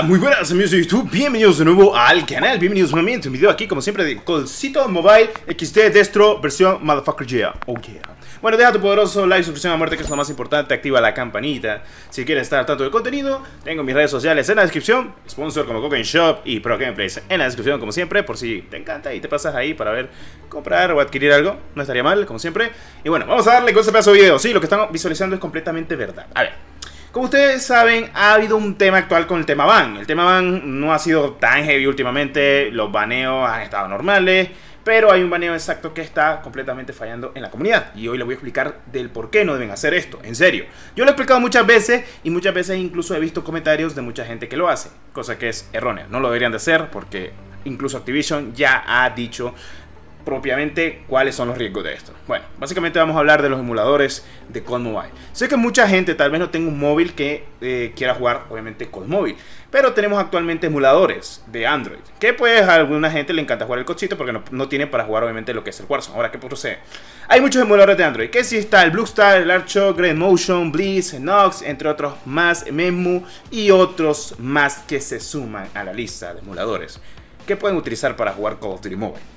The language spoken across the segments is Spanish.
Hola, muy buenas amigos de YouTube, bienvenidos de nuevo al canal, bienvenidos nuevamente a un video aquí como siempre de Colcito Mobile XD Destro versión Motherfucker Yeah, oh yeah. Bueno, deja tu poderoso like, suscripción a muerte que es lo más importante, activa la campanita si quieres estar al tanto del contenido. Tengo mis redes sociales en la descripción, sponsor como Coco Shop y Pro Gameplays en la descripción como siempre, por si te encanta y te pasas ahí para ver, comprar o adquirir algo, no estaría mal como siempre. Y bueno, vamos a darle con este pedazo de video, sí, lo que están visualizando es completamente verdad. A ver. Como ustedes saben, ha habido un tema actual con el tema ban. El tema ban no ha sido tan heavy últimamente, los baneos han estado normales, pero hay un baneo exacto que está completamente fallando en la comunidad. Y hoy les voy a explicar del por qué no deben hacer esto, en serio. Yo lo he explicado muchas veces y muchas veces incluso he visto comentarios de mucha gente que lo hace, cosa que es errónea. No lo deberían de hacer porque incluso Activision ya ha dicho propiamente cuáles son los riesgos de esto. Bueno, básicamente vamos a hablar de los emuladores de COD Mobile. Sé que mucha gente tal vez no tenga un móvil que quiera jugar obviamente COD Mobile, pero tenemos actualmente emuladores de Android, que pues a alguna gente le encanta jugar el codcito porque no tiene para jugar obviamente lo que es el Warzone. Ahora, ¿qué procede? Hay muchos emuladores de Android, que sí está el Bluestar, el Archon, Great Motion, Blizz, Nox, entre otros más, Memu y otros más que se suman a la lista de emuladores que pueden utilizar para jugar Call of Duty Mobile.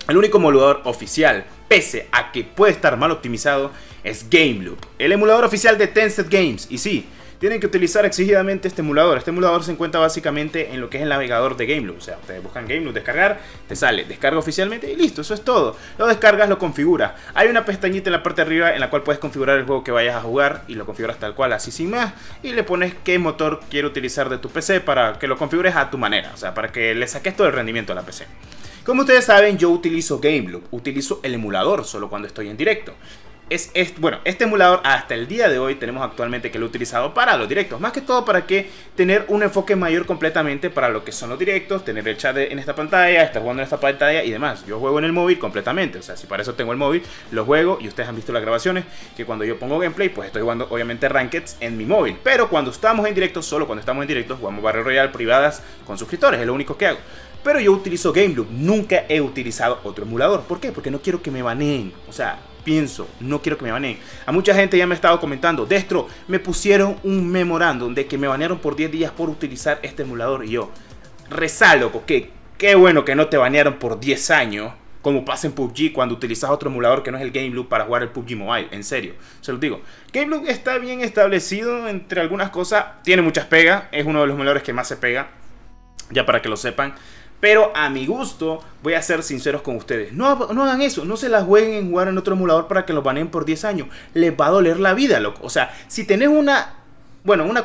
El único emulador oficial, pese a que puede estar mal optimizado, es GameLoop, el emulador oficial de Tencent Games. Y sí, tienen que utilizar exigidamente este emulador. Este emulador se encuentra básicamente en lo que es el navegador de GameLoop. O sea, ustedes buscan GameLoop, descargar, te sale, descarga oficialmente y listo, eso es todo. Lo descargas, lo configuras. Hay una pestañita en la parte de arriba en la cual puedes configurar el juego que vayas a jugar y lo configuras tal cual, así sin más. Y le pones qué motor quieres utilizar de tu PC para que lo configures a tu manera. O sea, para que le saques todo el rendimiento a la PC. Como ustedes saben, yo utilizo GameLoop, utilizo el emulador solo cuando estoy en directo. Bueno, este emulador hasta el día de hoy tenemos actualmente que lo he utilizado para los directos. Más que todo para que tener un enfoque mayor completamente para lo que son los directos, tener el chat en esta pantalla, estar jugando en esta pantalla y demás. Yo juego en el móvil completamente, o sea, si para eso tengo el móvil, lo juego y ustedes han visto las grabaciones que cuando yo pongo gameplay, pues estoy jugando obviamente Rankeds en mi móvil. Pero cuando estamos en directo, solo cuando estamos en directo, jugamos Battle Royale privadas con suscriptores, es lo único que hago. Pero yo utilizo GameLoop, nunca he utilizado otro emulador. ¿Por qué? Porque no quiero que me baneen. O sea, no quiero que me baneen. A mucha gente ya me ha estado comentando, Destro, me pusieron un memorándum de que me banearon por 10 días por utilizar este emulador. Y yo, loco, que qué bueno que no te banearon por 10 años, como pasa en PUBG cuando utilizas otro emulador que no es el GameLoop para jugar el PUBG Mobile. En serio, se los digo. GameLoop está bien establecido entre algunas cosas, tiene muchas pegas, es uno de los emuladores que más se pega, ya para que lo sepan. Pero a mi gusto, voy a ser sinceros con ustedes. No hagan eso, no se la jueguen en jugar en otro emulador para que los baneen por 10 años. Les va a doler la vida, loco. O sea, si tenés una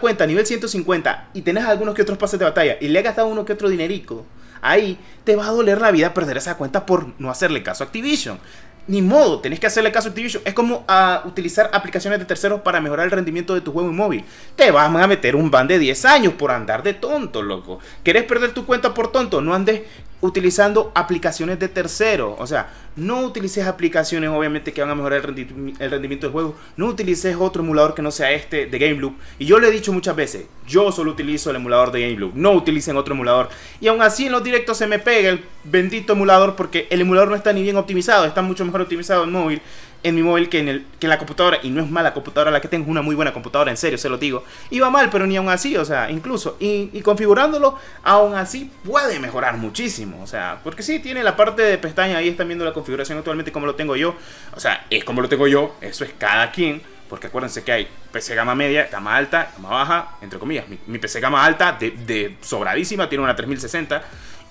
cuenta a nivel 150 y tenés algunos que otros pases de batalla y le has gastado uno que otro dinerico, ahí te va a doler la vida perder esa cuenta por no hacerle caso a Activision. Ni modo, tenés que hacerle caso a Activision. Es como utilizar aplicaciones de terceros para mejorar el rendimiento de tu juego en móvil. Te vas a meter un ban de 10 años por andar de tonto, loco. ¿Querés perder tu cuenta por tonto? No andes utilizando aplicaciones de terceros. O sea, no utilices aplicaciones obviamente que van a mejorar el rendimiento del juego. No utilices otro emulador que no sea este de GameLoop. Y yo lo he dicho muchas veces, yo solo utilizo el emulador de GameLoop. No utilicen otro emulador. Y aún así en los directos se me pega el bendito emulador porque el emulador no está ni bien optimizado. Está mucho mejor optimizado en mi móvil que en la computadora. Y no es mala computadora la que tengo, es una muy buena computadora, en serio, se lo digo. Iba mal, pero ni aún así, o sea, incluso y configurándolo, aún así puede mejorar muchísimo. O sea, porque sí, tiene la parte de pestaña, ahí están viendo la configuración actualmente como lo tengo yo. O sea, es como lo tengo yo, eso es cada quien. Porque acuérdense que hay PC gama media, gama alta, gama baja, entre comillas. Mi PC gama alta, de sobradísima, tiene una 3060.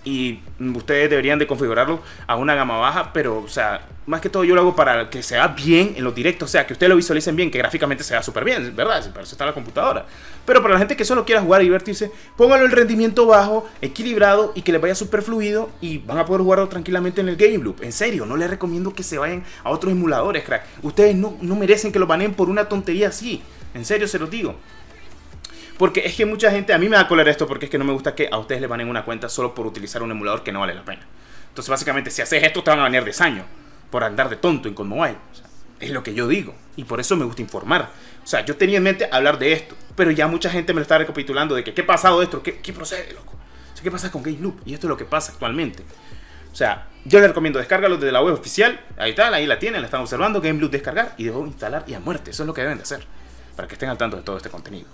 Y ustedes deberían de configurarlo a una gama baja, pero, o sea, más que todo yo lo hago para que se vea bien en los directos, o sea, que ustedes lo visualicen bien, que gráficamente se vea súper bien, ¿verdad? Para eso está la computadora. Pero para la gente que solo quiera jugar y divertirse, pónganlo en rendimiento bajo, equilibrado y que les vaya súper fluido y van a poder jugarlo tranquilamente en el GameLoop. En serio, no les recomiendo que se vayan a otros emuladores, crack. Ustedes no merecen que lo baneen por una tontería así. En serio, se los digo. Porque es que mucha gente, a mí me da cólera esto porque es que no me gusta que a ustedes les baneen una cuenta solo por utilizar un emulador que no vale la pena. Entonces básicamente si haces esto te van a banear 10 años por andar de tonto en COD Mobile. O sea, es lo que yo digo y por eso me gusta informar. O sea, yo tenía en mente hablar de esto, pero ya mucha gente me lo está recapitulando de que ¿qué ha pasado esto? ¿Qué procede, loco? O sea, ¿qué pasa con GameLoop? Y esto es lo que pasa actualmente. O sea, yo les recomiendo descargarlo desde la web oficial. Ahí está, ahí la tienen, la están observando. GameLoop descargar y debo instalar y a muerte. Eso es lo que deben de hacer para que estén al tanto de todo este contenido.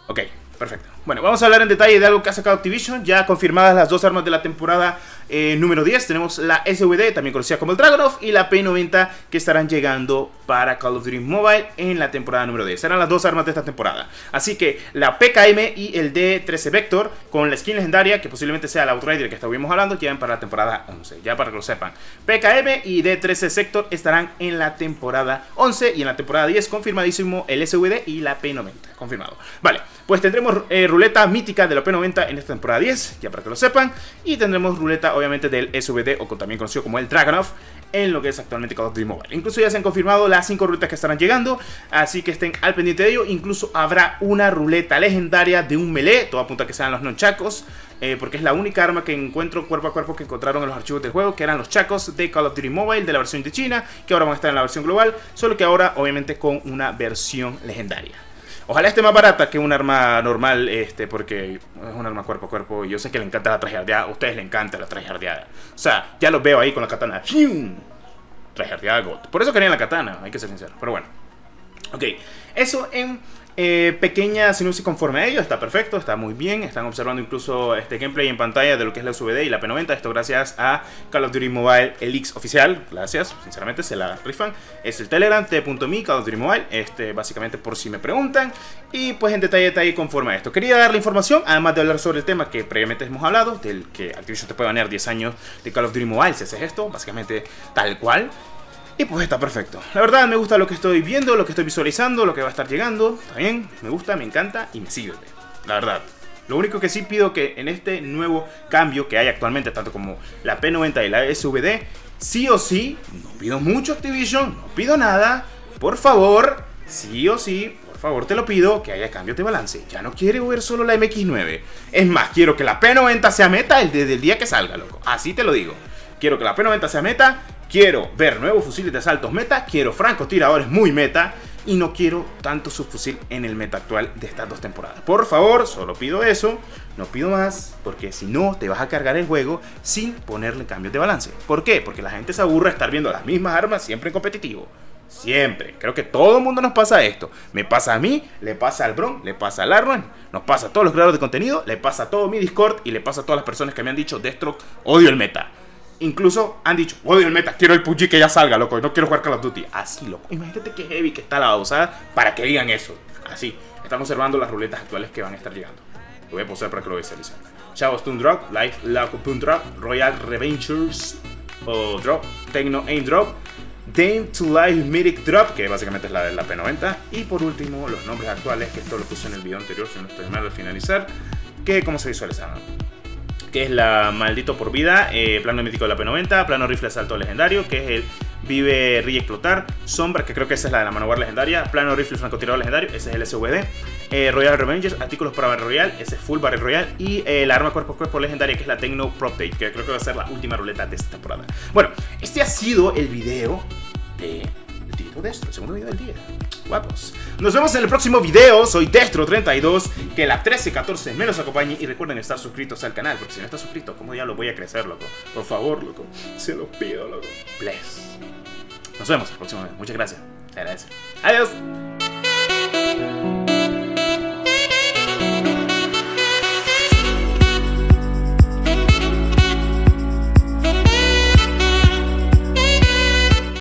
Ok, Perfecto. Bueno, vamos a hablar en detalle de algo que ha sacado Activision. Ya confirmadas las dos armas de la temporada número 10. Tenemos la SVD, también conocida como el Dragunov, y la P90, que estarán llegando para Call of Duty Mobile en la temporada número 10. Serán las dos armas de esta temporada. Así que la PKM y el D13 Vector, con la skin legendaria, que posiblemente sea el Outrider que estuvimos hablando, llegan para la temporada 11. Ya para que lo sepan. PKM y D13 Sector estarán en la temporada 11, y en la temporada 10 confirmadísimo el SVD y la P90. Confirmado. Vale, pues tendremos ruleta mítica de la P90 en esta temporada 10, ya para que lo sepan. Y tendremos ruleta obviamente del SVD, o también conocido como el Dragunov, en lo que es actualmente Call of Duty Mobile. Incluso ya se han confirmado las 5 ruletas que estarán llegando, así que estén al pendiente de ello. Incluso habrá una ruleta legendaria de un melee, todo apunta a que sean los nunchakos, porque es la única arma que encuentro cuerpo a cuerpo que encontraron en los archivos del juego, que eran los chacos de Call of Duty Mobile de la versión de China, que ahora van a estar en la versión global, solo que ahora obviamente con una versión legendaria. Ojalá esté más barata que un arma normal, porque es un arma cuerpo a cuerpo. Y yo sé que le encanta la tryhardeada. A ustedes les encanta la tryhardeada. O sea, ya los veo ahí con la katana. Tryhardeada God. Por eso querían la katana, hay que ser sincero. Pero bueno. Ok, eso en pequeña sinopsis conforme a ello. Está perfecto, está muy bien. Están observando incluso este gameplay en pantalla de lo que es la SVD y la P90. Esto gracias a Call of Duty Mobile, el X oficial. Gracias, sinceramente se la rifan. Es el Telegram, t.me, Call of Duty Mobile. Básicamente por si me preguntan. Y pues en detalle conforme a esto. Quería dar la información, además de hablar sobre el tema que previamente hemos hablado, del que Activision te puede banear 10 años de Call of Duty Mobile si haces esto. Básicamente tal cual. Y pues está perfecto. La verdad me gusta lo que estoy viendo, lo que estoy visualizando, lo que va a estar llegando. Está bien, me gusta, me encanta y me sirve. La verdad. Lo único que sí pido que en este nuevo cambio que hay actualmente, tanto como la P90 y la SVD, sí o sí, no pido mucho Activision, no pido nada. Por favor, sí o sí, por favor te lo pido, que haya cambios de balance. Ya no quiero ver solo la MX9. Es más, quiero que la P90 sea meta desde el día que salga, loco. Así te lo digo. Quiero que la P90 sea meta. Quiero ver nuevos fusiles de asaltos meta, quiero francotiradores muy meta, y no quiero tanto subfusil en el meta actual de estas dos temporadas. Por favor, solo pido eso, no pido más, porque si no te vas a cargar el juego sin ponerle cambios de balance. ¿Por qué? Porque la gente se aburre de estar viendo las mismas armas siempre en competitivo. Siempre. Creo que todo el mundo nos pasa esto. Me pasa a mí, le pasa al Bron, le pasa al Arwen, nos pasa a todos los creadores de contenido, le pasa a todo mi Discord y le pasa a todas las personas que me han dicho, Destro, odio el meta. Incluso han dicho, odio el meta, quiero el PUBG que ya salga, loco, no quiero jugar Call of Duty. Así, loco, imagínate que heavy que está la babosa para que digan eso. Así, están observando las ruletas actuales que van a estar llegando. Lo voy a posar para que lo visualicen. Chavos Toon Drop, Life Laco Toon Drop, Royal Revengers o Drop, Techno Aim Drop, Dame to Life Mythic Drop, que básicamente es la de la P90. Y por último, los nombres actuales, que esto lo puse en el video anterior, si no estoy mal al finalizar, que como se visualizaron, que es la Maldito por Vida, plano mítico de la P90, plano rifle asalto legendario, que es el Vive, Ríe, Explotar, Sombra, que creo que esa es la de la Manowar legendaria, plano rifle francotirador legendario, ese es el SVD, Royal Revengers, artículos para Battle Royale, ese es Full Battle Royale, y la arma cuerpo a cuerpo legendaria, que es la Techno Proptate, que creo que va a ser la última ruleta de esta temporada. Bueno, este ha sido el video de Destro, el segundo video del día. Guapos. Nos vemos en el próximo video. Soy Destro32. Que la 1314 me los acompañe. Y recuerden estar suscritos al canal. Porque si no estás suscrito, ¿cómo ya lo voy a crecer, loco? Por favor, loco. Se lo pido, loco. Bless. Nos vemos el próximo video. Muchas gracias. Te agradezco. Adiós.